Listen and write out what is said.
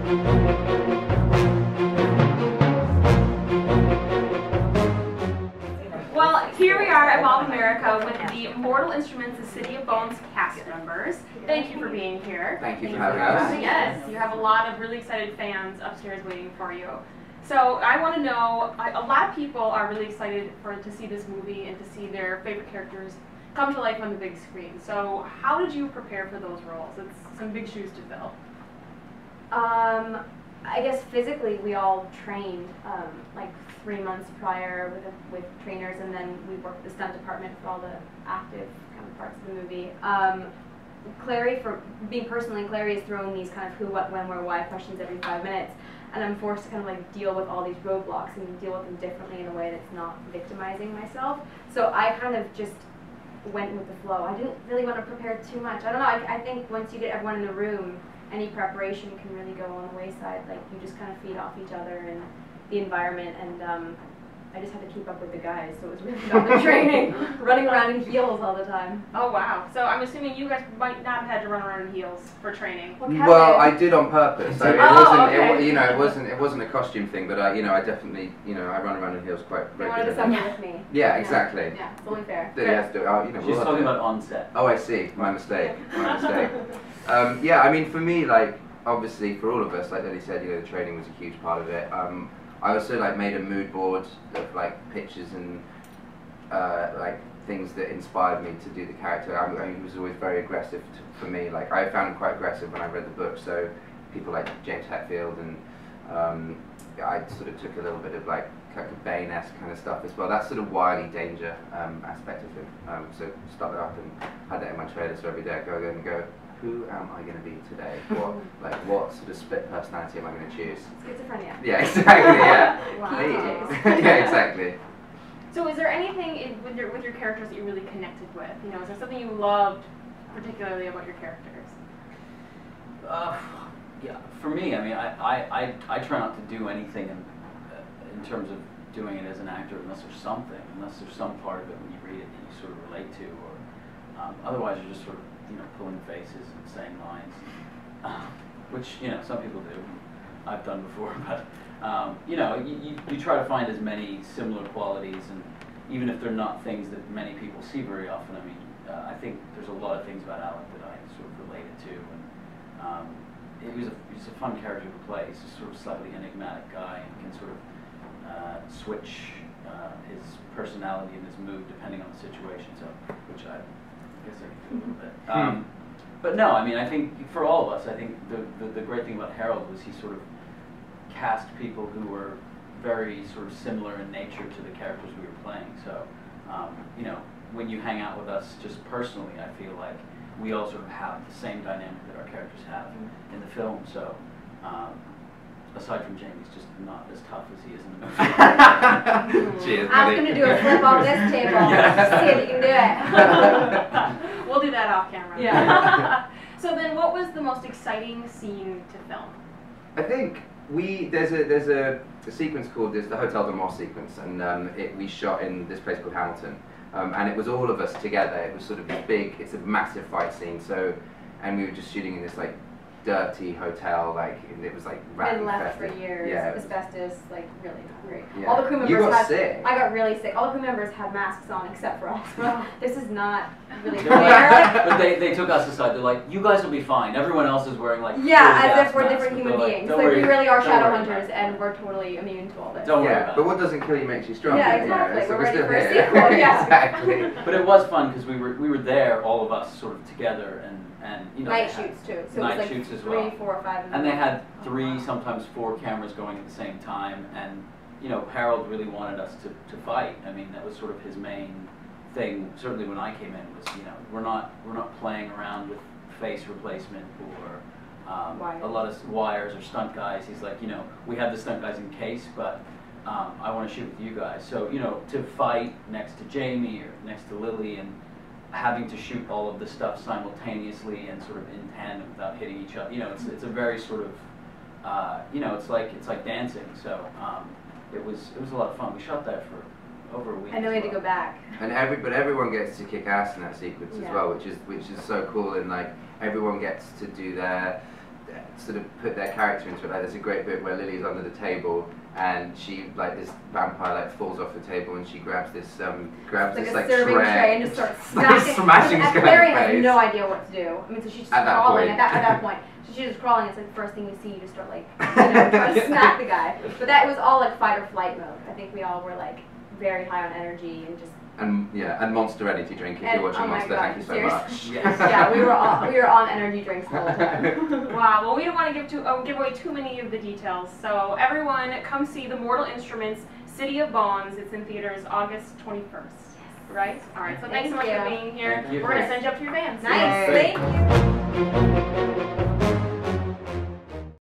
Well, here we are at Mall of America with the Mortal Instruments, the City of Bones cast members. Thank you for being here. Thank you for having us. Yes, you have a lot of really excited fans upstairs waiting for you. So I want to know, a lot of people are really excited to see this movie and to see their favorite characters come to life on the big screen. So how did you prepare for those roles? It's some big shoes to fill. I guess physically we all trained like 3 months prior with trainers, and then we worked with the stunt department for all the active kind of parts of the movie. Clary, for being personally, Clary is throwing these kind of who, what, when, where, why questions every 5 minutes, and I'm forced to kind of like deal with all these roadblocks and deal with them differently in a way that's not victimizing myself. So I kind of just went with the flow. I didn't really want to prepare too much. I don't know, I think once you get everyone in the room, any preparation can really go on the wayside. Like, you just kind of feed off each other and the environment, and I just had to keep up with the guys, so it was really about the training, running around in heels all the time. Oh wow! So I'm assuming you guys might not have had to run around in heels for training. Well, I did on purpose. So it wasn't a costume thing, but I definitely, I run around in heels quite regularly. You wanted to suffer with me. Yeah, exactly. Yeah, it's only fair. She's talking about on set. Oh, I see. My mistake. My mistake. Yeah, I mean, for me, like, obviously, for all of us, like Lily said, the training was a huge part of it. I also like made a mood board of like pictures and like things that inspired me to do the character. I mean, he was always very aggressive for me. Like, I found him quite aggressive when I read the book. So people like James Hetfield, and I sort of took a little bit of like Bane-esque kind of stuff as well. That sort of wily danger aspect of him. So stuck it up and had that in my trailer. So every day I go in and go, who am I going to be today? What sort of split personality am I going to choose? Schizophrenia. Yeah, exactly. Yeah. Wow. Yeah, exactly. So, is there anything with your characters that you really connected with? Is there something you loved particularly about your characters? Yeah, for me, I mean, I try not to do anything in terms of doing it as an actor unless there's some part of it when you read it that you sort of relate to, or otherwise you're just sort of pulling faces and saying lines, which some people do. I've done before, but you try to find as many similar qualities, and even if they're not things that many people see very often. I mean, I think there's a lot of things about Alec that I sort of related to, and he's a fun character to play. He's a sort of slightly enigmatic guy and can sort of switch his personality and his mood depending on the situation. So, which I guess I can do a little bit. But no, I mean, I think for all of us, I think the great thing about Harold was he sort of cast people who were very sort of similar in nature to the characters we were playing. So, when you hang out with us just personally, I feel like we all sort of have the same dynamic that our characters have in the film. So, aside from Jamie's just not as tough as he is in the movie. Cheers, I'm going to do a flip off this table. See if you can do it. We'll do that off camera. Yeah. So then, what was the most exciting scene to film? I think there's a sequence called the Hotel de Moss sequence, and we shot in this place called Hamilton, and it was all of us together. It was sort of this big, it's a massive fight scene. So, and we were just shooting in this like dirty hotel, like, and it was like rat Been left infested. for years. Yeah, asbestos, like, really not great. Yeah. All the crew members You got sick. I got really sick. All the crew members had masks on except for us. This is not really fair. But they took us aside. They're like, you guys will be fine. Everyone else is wearing like as if we're masks, different but human like, beings. don't Like, worry, we really are don't shadow worry hunters, about it. and we're totally immune to all this. Don't worry Yeah, about but it. what doesn't kill you makes you stronger. Yeah, exactly. So We're ready still for a here. sequel. Yeah. Exactly. But it was fun because we were there, all of us, sort of together, and night shoots too. So night it was like shoots as 3, well. 4, 5. And they had 3, sometimes 4 cameras going at the same time, and Harold really wanted us to fight. I mean, that was sort of his main thing. Certainly when I came in was we're not playing around with face replacement or a lot of wires or stunt guys. He's like, we have the stunt guys in case, but I want to shoot with you guys. So to fight next to Jamie or next to Lily and having to shoot all of the stuff simultaneously and sort of in tandem without hitting each other. It's a very sort of it's like dancing. So it was a lot of fun. We shot that for over a week. I know we had to go back. And everyone gets to kick ass in that sequence as well, which is so cool. And like everyone gets to do their sort of put their character into it. Like there's a great bit where Lily's under the table and she, like this vampire, like falls off the table and she grabs this like serving tray and just starts like smashing and Mary has no idea what to do. I mean, so she's just crawling at that point. So she's just crawling. It's like the first thing you see. You just start like, trying to smack the guy. But that was all like fight or flight mode. I think we all were like very high on energy and just. And Monster Energy drink if you're watching Monster. Thank you so much. Yes. Yeah, we were on energy drinks the whole time. Wow. Well, we don't want to give away too many of the details. So everyone, come see The Mortal Instruments, City of Bones. It's in theaters August 21st. Right? All right. So thanks so much for being here. Thank you. We're gonna send you up to your vans. Nice. Thank you.